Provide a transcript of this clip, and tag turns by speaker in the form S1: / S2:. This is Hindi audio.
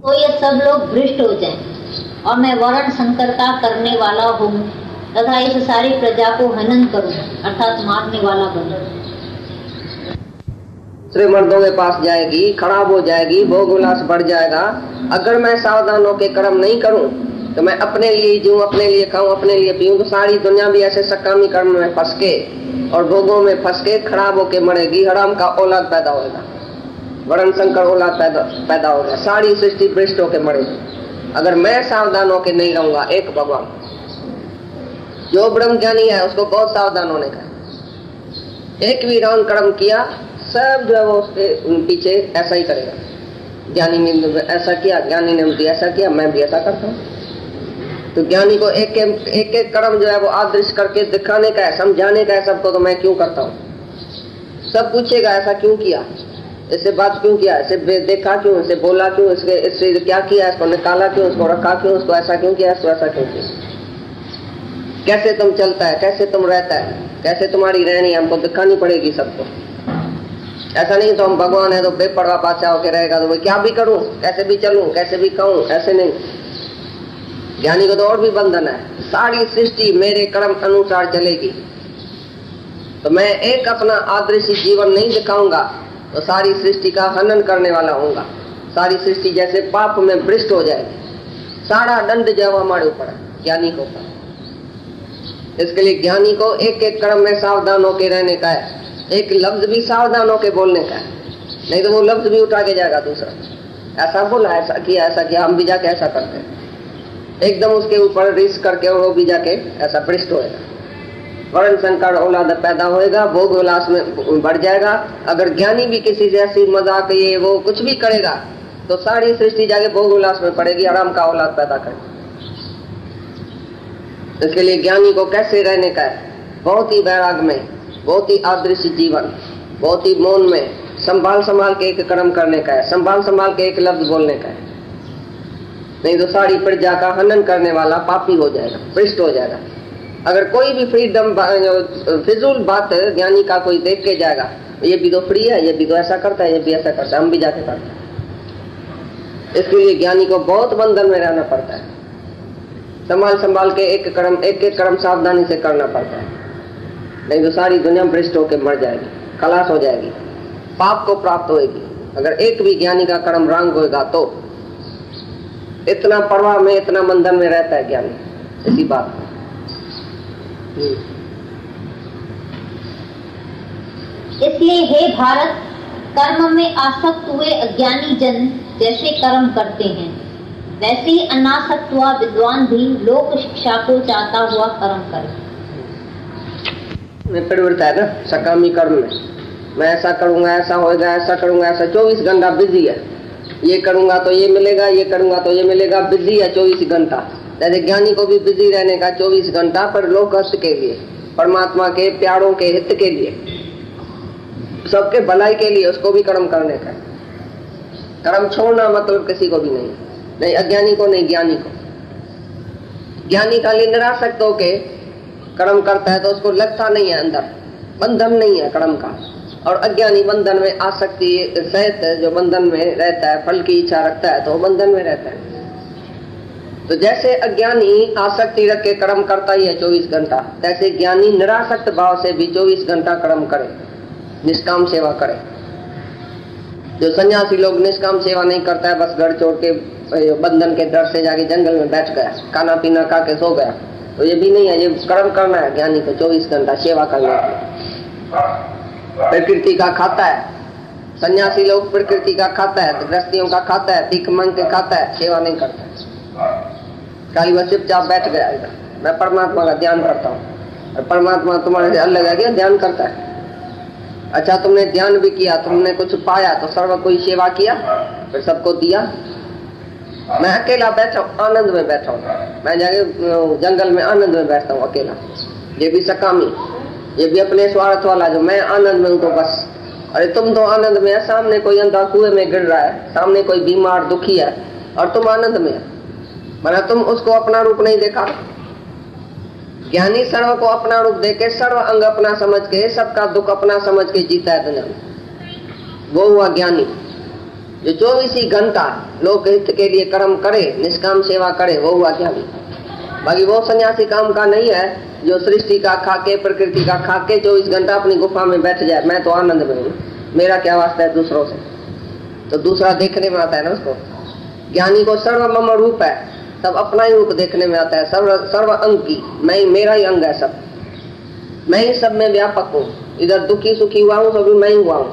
S1: तो ये सब लोग भ्रष्ट हो जाएं और मैं वर्ण संकर का करने वाला हूँ तथा इस सारी प्रजा को हनन करूं अर्थात मारने वाला बनूं।
S2: श्री मर्दों के पास जाएगी, खराब हो जाएगी, भोग विलास बढ़ जाएगा। अगर मैं सावधान होकर कर्म नहीं करूं तो मैं अपने लिए जीऊं, अपने लिए खाऊं, अपने लिए पीऊं, तो सारी दुनिया भी ऐसे सकामी कर्म में फंस के और भोगों में फंस के खराब होके मरेगी। हराम का औलाद पैदा होगा, वर्ण संकर औलाद पैदा होगा, सारी सृष्टि भ्रष्ट होके मरेगी अगर मैं सावधान होके नहीं रहूंगा। एक भगवान जो ब्रह्म ज्ञानी है उसको बहुत सावधान होने का। एक भी रंग कर्म किया सब जो है वो उसके पीछे ऐसा ही करेगा। ज्ञानी ने ऐसा किया, ज्ञानी ने मुझे ऐसा किया, मैं भी ऐसा करता हूँ। तो ज्ञानी को एक एक कर्म जो है वो आदृश करके दिखाने का है, समझाने का है सबको, तो मैं क्यों करता हूँ। सब पूछेगा ऐसा क्यों किया, इससे बात क्यों किया, इससे देखा क्यों, इससे बोला क्यों, इससे क्या किया, इसको निकाला क्यों, इसको रखा क्यों, इसको ऐसा क्यों किया, इसको ऐसा क्यों किया, कैसे तुम चलता है, कैसे तुम रहता है, कैसे तुम्हारी रहनी हमको दिखानी पड़ेगी सबको। ऐसा नहीं तो हम भगवान है तो बेपरवाह बादशाह होकर रहेगा, तो मैं क्या भी करूं, कैसे भी चलूं, कैसे भी कहूं, ऐसे नहीं। ज्ञानी को तो और भी बंधन है, सारी सृष्टि मेरे कर्म अनुसार चलेगी। तो मैं एक अपना आदर्श जीवन नहीं दिखाऊंगा तो सारी सृष्टि का हनन करने वाला होऊंगा। सारी सृष्टि जैसे पाप में भ्रष्ट हो जाएगी। सारा दंड जो हमारे ऊपर है, ज्ञानी को ऊपर। इसके लिए ज्ञानी को एक एक कर्म में सावधान होकर रहने का है, एक लफ्ज भी सावधान होकर बोलने का है, नहीं तो वो लफ्ज भी उठा के जाएगा दूसरा। ऐसा बोला, ऐसा किया, हम भी जाके ऐसा करते हैं, एकदम उसके ऊपर रिस्क करके वो भी जाके ऐसा भ्रष्ट होएगा। वर्ण संकर औलाद पैदा होएगा, भोग विलास में बढ़ जाएगा। अगर ज्ञानी भी किसी से ऐसी मजाक ये वो कुछ भी करेगा तो सारी सृष्टि जाके भोग विलास में पड़ेगी, आराम का औलाद पैदा करेगी। इसके लिए ज्ञानी को कैसे रहने का है, बहुत ही वैराग में, बहुत ही आदर्श जीवन, बहुत ही मौन में, संभाल संभाल के एक कर्म करने का है, संभाल संभाल के एक लफ्ज बोलने का है, नहीं तो सारी प्रजा का हनन करने वाला पापी हो जाएगा, भ्रष्ट हो जाएगा। अगर कोई भी फ्रीडम फिजूल बात ज्ञानी का कोई देख के जाएगा, ये भी तो फ्री है, ये भी तो ऐसा करता है, ये भी ऐसा करता है, हम भी जाके करते हैं। इसके लिए ज्ञानी को बहुत बंधन में रहना पड़ता है, संभाल संभाल के एक एक कर्म सावधानी से करना पड़ता है, नहीं तो सारी दुनिया भ्रष्ट होकर मर जाएगी, खलास हो जाएगी, पाप को प्राप्त होएगी। अगर एक भी ज्ञानी का कर्म रंग होगा तो इतना परवाह में, इतना बंधन में रहता है ज्ञानी, इसी बात।
S1: इसलिए हे भारत, कर्म में आसक्त हुए अज्ञानी जन जैसे कर्म करते हैं वैसे ही अनासक्त हुआ विद्वान भी लोक शिक्षा को चाहता हुआ कर्म करे।
S2: में परिवर्तन है ना, सकामी कर्म में मैं ऐसा करूंगा, ऐसा होएगा, ऐसा करूंगा, ऐसा 24 घंटा बिजी है, ये करूंगा तो ये मिलेगा, ये करूंगा तो ये मिलेगा, बिजी है 24 घंटा। जैसे ज्ञानी को भी बिजी रहने का 24 घंटा, पर लोक हित के लिए, परमात्मा के प्यारों के हित के लिए, सबके भलाई के लिए उसको भी कर्म करने का। कर्म छोड़ना मतलब किसी को भी नहीं अज्ञानी को, नहीं ज्ञानी को। ज्ञानी खाली निरासक्त होके कर्म करता है तो उसको लगता नहीं है, अंदर बंधन नहीं है कर्म का। और अज्ञानी बंधन में आसक्ति सहित जो बंधन में रहता है, फल की इच्छा रखता है तो वो बंधन में रहता है। तो जैसे अज्ञानी आसक्ति रख के कर्म करता ही है 24 घंटा, तैसे ज्ञानी निरासक्त भाव से भी 24 घंटा कर्म करे, निष्काम सेवा करे। जो सन्यासी लोग निष्काम सेवा नहीं करता है, बस घर छोड़ के बंधन के डर से जाके जंगल में बैठ गया, खाना पीना खा के सो गया, तो ये भी नहीं है। ये कर्म करना है ज्ञानी को 24 घंटा सेवा करना है। प्रकृति का खाता है, सन्यासी लोग प्रकृति का खाता है, गृहस्थियों का खाता है, भीख मांग के खाता है, सेवा नहीं करता है। खाली बस चुपचाप बैठ गया इधर, मैं परमात्मा का ध्यान करता हूँ, और परमात्मा तुम्हारे से अलग है क्या, ध्यान करता है। अच्छा तुमने ध्यान भी किया, तुमने कुछ पाया तो सर्व कोई सेवा किया, फिर सबको दिया। मैं अकेला बैठा हूँ, आनंद में बैठा हूँ, मैं जाके जंगल में आनंद में बैठता हूँ अकेला। ये भी सकामी, ये भी अपने स्वार्थ वाला, जो मैं आनंद में हूँ तो बस। अरे तुम तो आनंद में है, सामने कोई अंधा कुएं में गिर रहा है, सामने कोई बीमार दुखी है और तुम आनंद में है, मना तुम उसको अपना रूप नहीं देखा। ज्ञानी सर्व को अपना रूप देके, सर्व अंग अपना समझ के, सबका दुख अपना समझ के जीता है दुनिया में, वो हुआ ज्ञानी। जो 24 घंटा लोकहित के लिए कर्म करे, निष्काम सेवा करे, वो हुआ ज्ञानी। बाकी वो सन्यासी काम का नहीं है जो सृष्टि का खाके, प्रकृति का खाके 24 घंटा अपनी गुफा में बैठ जाए, मैं तो आनंद में हूँ, मेरा क्या वास्ता है दूसरों से। तो दूसरा देखने में आता है ना उसको। ज्ञानी को सर्वमम रूप है, सब अपना ही रूप देखने में आता है, सर्व अंग की, मैं मेरा ही अंग है सब, मैं ही सब में व्यापक हूँ। इधर दुखी सुखी हुआ हूँ तो भी मैं ही हुआ हूँ,